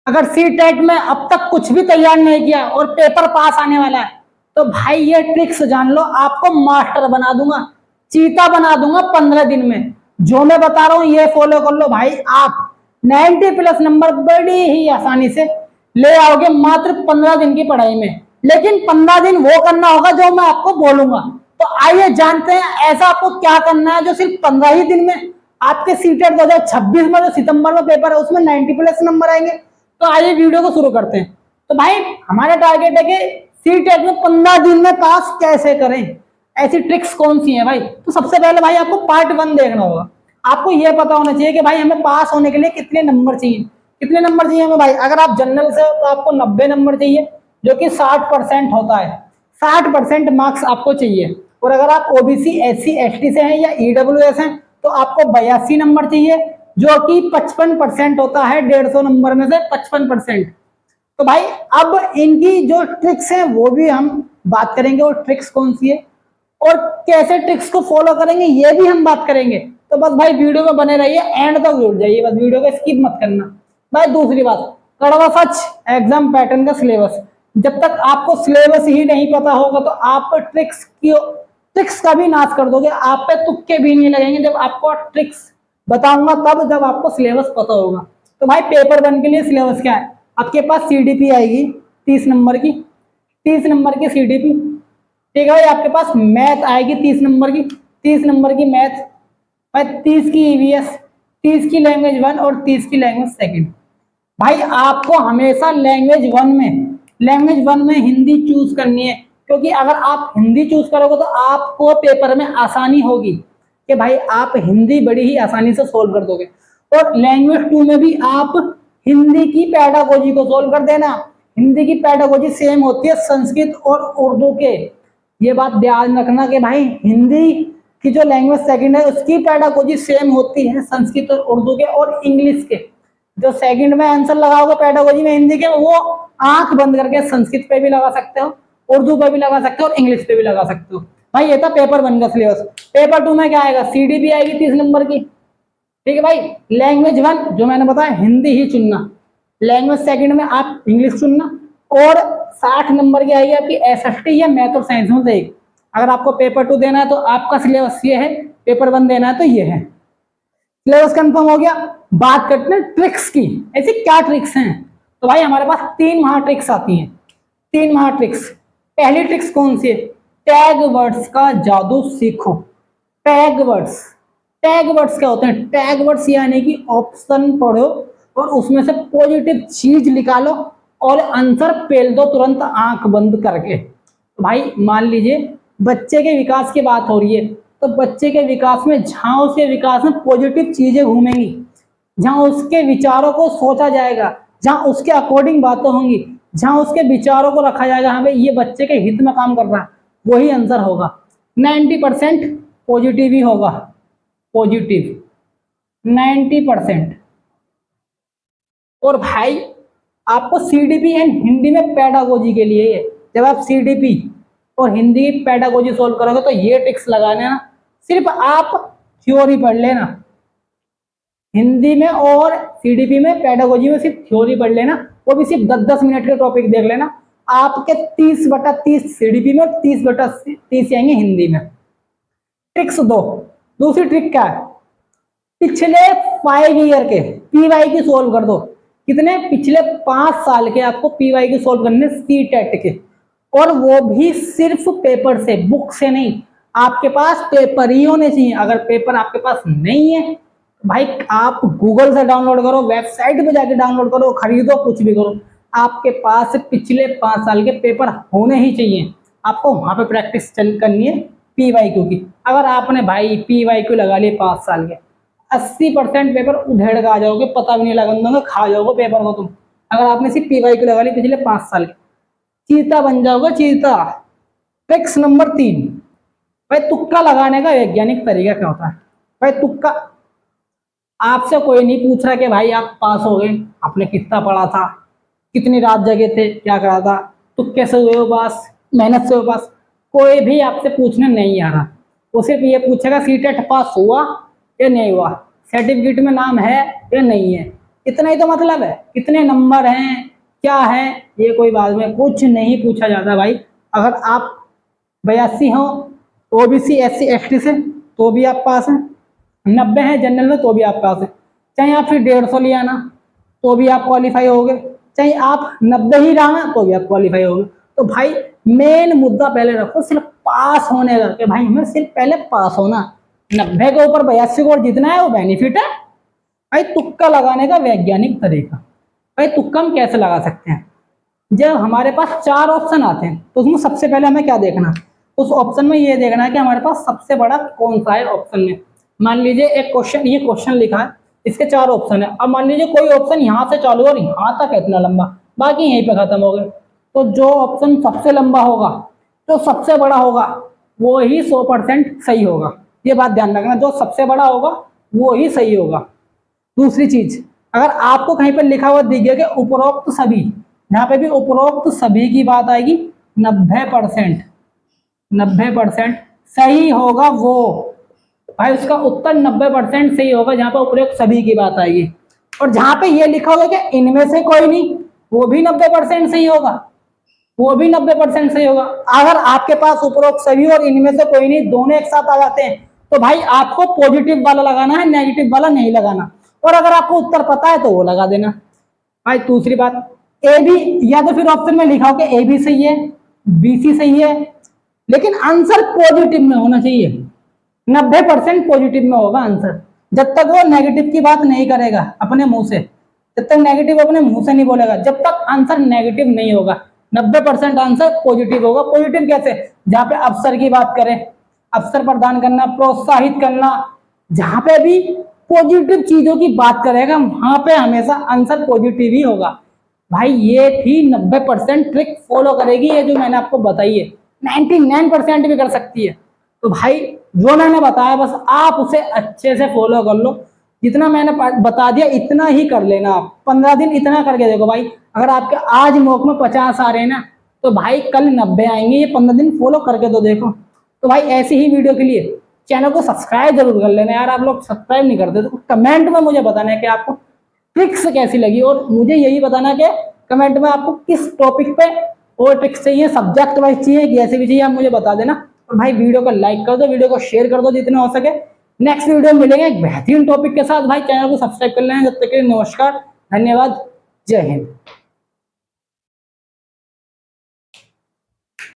अगर C TET में अब तक कुछ भी तैयार नहीं किया और पेपर पास आने वाला है, तो भाई ये ट्रिक्स जान लो, आपको मास्टर बना दूंगा, चीता बना दूंगा 15 दिन में। जो मैं बता रहा हूं ये फॉलो कर लो भाई, आप 90 प्लस नंबर बड़ी ही आसानी से ले आओगे मात्र 15 दिन की पढ़ाई में। लेकिन 15 दिन वो करना होगा जो मैं आपको बोलूंगा। तो आइए जानते हैं ऐसा आपको क्या करना है जो सिर्फ 15 ही दिन में आपके सीटेट 2026 में जो सितंबर में पेपर है उसमें 90 प्लस नंबर आएंगे। तो आइए वीडियो को शुरू करते हैं। तो भाई हमारा टारगेट है कि सीटेट में 15 दिन में पास कैसे करें, ऐसी ट्रिक्स कौन सी है भाई। तो सबसे पहले भाई आपको पार्ट 1 देखना होगा। आपको यह पता होना चाहिए कि भाई हमें पास होने के लिए कितने नंबर चाहिए। कितने नंबर चाहिए हमें भाई, अगर आप जनरल से हो तो आपको 90 नंबर चाहिए, जो कि 60% होता है। 60% मार्क्स आपको चाहिए। और अगर आप ओबीसी SC ST से हैं या EWS हैं तो आपको 82 नंबर चाहिए, जो कि 55% होता है। 150 नंबर में से 55%। तो भाई अब इनकी जो ट्रिक्स हैं वो भी हम बात करेंगे, और ट्रिक्स कौन सी है और कैसे ट्रिक्स को फॉलो करेंगे ये भी हम बात करेंगे। तो बस भाई वीडियो में बने रहिए, एंड तक जुड़ जाइए, बस वीडियो को स्किप मत करना। भाई दूसरी बात, कड़वा सच एग्जाम पैटर्न का सिलेबस। जब तक आपको सिलेबस ही नहीं पता होगा तो आप ट्रिक्स का भी नाश कर दोगे, आप पे तुक्के भी नहीं लगेंगे जब आपको ट्रिक्स बताऊंगा तब, जब आपको सिलेबस पता होगा। तो भाई पेपर 1 के लिए सिलेबस क्या है, आपके पास CDP आएगी 30 नंबर की, 30 नंबर की CDP। ठीक है भाई, आपके पास मैथ आएगी 30 नंबर की, 30 नंबर की मैथ। भाई 30 की EVS, 30 की लैंग्वेज 1 और 30 की लैंग्वेज 2। भाई आपको हमेशा लैंग्वेज वन में हिंदी चूज करनी है, क्योंकि अगर आप हिंदी चूज करोगे तो आपको पेपर में आसानी होगी कि भाई आप हिंदी बड़ी ही आसानी से सोल्व कर दोगे। और लैंग्वेज 2 में भी आप हिंदी की पैडागोजी को सोल्व कर देना। हिंदी की पैडागोजी सेम होती है संस्कृत और उर्दू के, ये बात ध्यान रखना कि भाई हिंदी की जो लैंग्वेज 2 है उसकी पैडागोजी सेम होती है संस्कृत और उर्दू के और इंग्लिश के। जो 2 में आंसर लगाओगे पैडागोजी में हिंदी के, वो आंख बंद करके संस्कृत पे भी लगा सकते हो, उर्दू पे भी लगा सकते हो और इंग्लिश पे भी लगा सकते हो। भाई ये था पेपर 1 का सिलेबस। पेपर 2 में क्या आएगा, CDP आएगी 30 नंबर की। ठीक है भाई, लैंग्वेज 1 जो मैंने बताया हिंदी ही चुनना, लैंग्वेज 2 में आप इंग्लिश चुनना, और 60 नंबर की आएगी आपकी SST या मैथ और साइंस में से एक। अगर आपको पेपर 2 देना है तो आपका सिलेबस ये है, पेपर 1 देना है तो ये है। सिलेबस कंफर्म हो गया। बात करते हैं ट्रिक्स की, ऐसी क्या ट्रिक्स हैं। तो भाई हमारे पास 3 महा ट्रिक्स आती हैं, 3 महा ट्रिक्स। पहली ट्रिक्स कौन सी है, टैग वर्ड्स का जादू सीखो। टैग वर्ड्स, टैग वर्ड्स क्या होते हैं, टैग वर्ड्स यानी कि ऑप्शन पढ़ो और उसमें से पॉजिटिव चीज निकालो और आंसर पेल दो तुरंत आंख बंद करके। तो भाई मान लीजिए बच्चे के विकास की बात हो रही है, तो बच्चे के विकास में जहां उसके विकास में पॉजिटिव चीजें घूमेंगी, जहां उसके विचारों को सोचा जाएगा, जहां उसके अकॉर्डिंग बातें होंगी, जहां उसके विचारों को रखा जाएगा, हाँ भाई ये बच्चे के हित में काम कर रहा है, वही आंसर होगा। 90% पॉजिटिव ही होगा, पॉजिटिव 90%। और भाई आपको CDP एंड हिंदी में पैडागोजी के लिए है, जब आप CDP और हिंदी पैडागोजी सोल्व करोगे तो ये ट्रिक्स लगाने ना, सिर्फ आप थ्योरी पढ़ लेना हिंदी में और CDP में, पैडागोजी में सिर्फ थ्योरी पढ़ लेना, वो भी सिर्फ 10-10 मिनट के टॉपिक देख लेना। आपके 30/30 CDP में और 30/30 आएंगे हिंदी में। ट्रिक्स 2, दूसरी ट्रिक क्या है, पिछले 5 ईयर के PY की सोल्व कर दो। कितने, पिछले 5 साल के आपको PY की सोल्व करने CTET के, और वो भी सिर्फ पेपर से, बुक से नहीं। आपके पास पेपर ही होने चाहिए। अगर पेपर आपके पास नहीं है तो भाई आप गूगल से डाउनलोड करो, वेबसाइट पे जाके डाउनलोड करो, खरीदो, कुछ भी करो, आपके पास पिछले 5 साल के पेपर होने ही चाहिए। आपको वहां पे प्रैक्टिस करनी है PYQ की। अगर आपने भाई PYQ लगा लिए 5 साल के, 80% पेपर उधेड़ का आ जाओगे, पता भी नहीं लगेगा, खा जाओगे पेपर को तुम। अगर आपने सिर्फ PYQ लगा ली पिछले 5 साल के, चीता बन जाओगे, चीता। ट्रिक्स नंबर 3, भाई तुक्का लगाने का वैज्ञानिक तरीका क्या होता है। भाई तुक्का, आपसे कोई नहीं पूछ रहा कि भाई आप पास हो गए, आपने कितना पढ़ा था, कितनी रात जगे थे, क्या करा था, तुक्के से हुए हो पास, मेहनत से हुए पास, कोई भी आपसे पूछने नहीं आ रहा। वो सिर्फ ये पूछेगा CTET पास हुआ या नहीं हुआ, सर्टिफिकेट में नाम है या नहीं है। इतना ही तो मतलब है। कितने नंबर हैं, क्या है, ये कोई बात में कुछ नहीं पूछा जाता भाई। अगर आप 82 हो ओबीसी SC ST से तो भी आप पास हैं, 90 है जनरल में तो भी आप पास है, चाहे आप फिर 150 ले आना तो भी आप क्वालिफाई होगे, चाहे आप 90 ही रहना तो भी आप क्वालिफाई होगे। तो भाई मेन मुद्दा पहले रखो सिर्फ पास होने का, कि भाई हमें सिर्फ पहले पास होना। 90 के ऊपर 82 को जितना है वो बेनिफिट है। भाई तुक्का लगाने का वैज्ञानिक तरीका, भाई तुक्का हम कैसे लगा सकते हैं? जब हमारे पास 4 ऑप्शन आते हैं तो उसमें सबसे पहले हमें क्या देखना, उस ऑप्शन में ये देखना है कि हमारे पास सबसे बड़ा कौन सा है ऑप्शन में। मान लीजिए एक क्वेश्चन, ये क्वेश्चन लिखा है, इसके 4 ऑप्शन है। अब मान लीजिए कोई ऑप्शन यहाँ से चालू और यहाँ तक है इतना लंबा, बाकी यहीं पे खत्म हो गए, तो जो ऑप्शन सबसे लंबा होगा, जो सबसे बड़ा होगा, वो ही 100% सही होगा। ये बात ध्यान रखना, जो सबसे बड़ा होगा वो ही सही होगा। दूसरी चीज, अगर आपको कहीं पर लिखा हुआ दिख गया कि उपरोक्त सभी, यहाँ पे भी उपरोक्त सभी की बात आएगी, 90% 90% सही होगा वो, भाई उसका उत्तर 90% सही होगा जहां पर उपरोक्त सभी की बात आएगी। और जहां पे ये लिखा होगा कि इनमें से कोई नहीं, वो भी 90% सही होगा, वो भी 90% सही होगा। अगर आपके पास उपरोक्त सभी और इनमें से कोई नहीं दोनों एक साथ आ जाते हैं तो भाई आपको पॉजिटिव वाला लगाना है, नेगेटिव वाला नहीं लगाना। और अगर आपको उत्तर पता है तो वो लगा देना। भाई दूसरी बात, ए भी, या तो फिर ऑप्शन में लिखा हो कि ए भी सही है, BC सही है, लेकिन आंसर पॉजिटिव में होना चाहिए। 90% पॉजिटिव में होगा आंसर। जब तक वो नेगेटिव की बात नहीं करेगा अपने मुंह से, जब तक नेगेटिव अपने मुंह से नहीं बोलेगा, जब तक आंसर नेगेटिव नहीं होगा, 90% आंसर पॉजिटिव होगा। पॉजिटिव कैसे? जहां पे अवसर की बात करें, अवसर प्रदान करना, प्रोत्साहित करना, जहां पे भी पॉजिटिव चीजों की बात करेगा वहां पे हमेशा आंसर पॉजिटिव ही होगा। भाई ये थी 90% ट्रिक फॉलो करेगी, ये जो मैंने आपको बताई है 99% भी कर सकती है। तो भाई जो मैंने बताया बस आप उसे अच्छे से फॉलो कर लो, जितना मैंने बता दिया इतना ही कर लेना। आप 15 दिन इतना करके देखो भाई, अगर आपके आज मौके में 50 आ रहे हैं ना, तो भाई कल 90 आएंगे। ये 15 दिन फॉलो करके तो देखो। तो भाई ऐसी ही वीडियो के लिए चैनल को सब्सक्राइब जरूर कर लेना यार, आप लोग सब्सक्राइब नहीं करते तो कमेंट में मुझे बताना है कि आपको ट्रिक्स कैसी लगी, और मुझे यही बताना कि कमेंट में आपको किस टॉपिक पे और ट्रिक्स चाहिए, सब्जेक्ट वाइज चाहिए कि ऐसे भी चाहिए, आप मुझे बता देना। और भाई वीडियो को लाइक कर दो, वीडियो को शेयर कर दो जितना हो सके। नेक्स्ट वीडियो में मिलेंगे एक बेहतरीन टॉपिक के साथ। भाई चैनल को सब्सक्राइब कर लेना। जब तक के लिए नमस्कार, धन्यवाद, जय हिंद।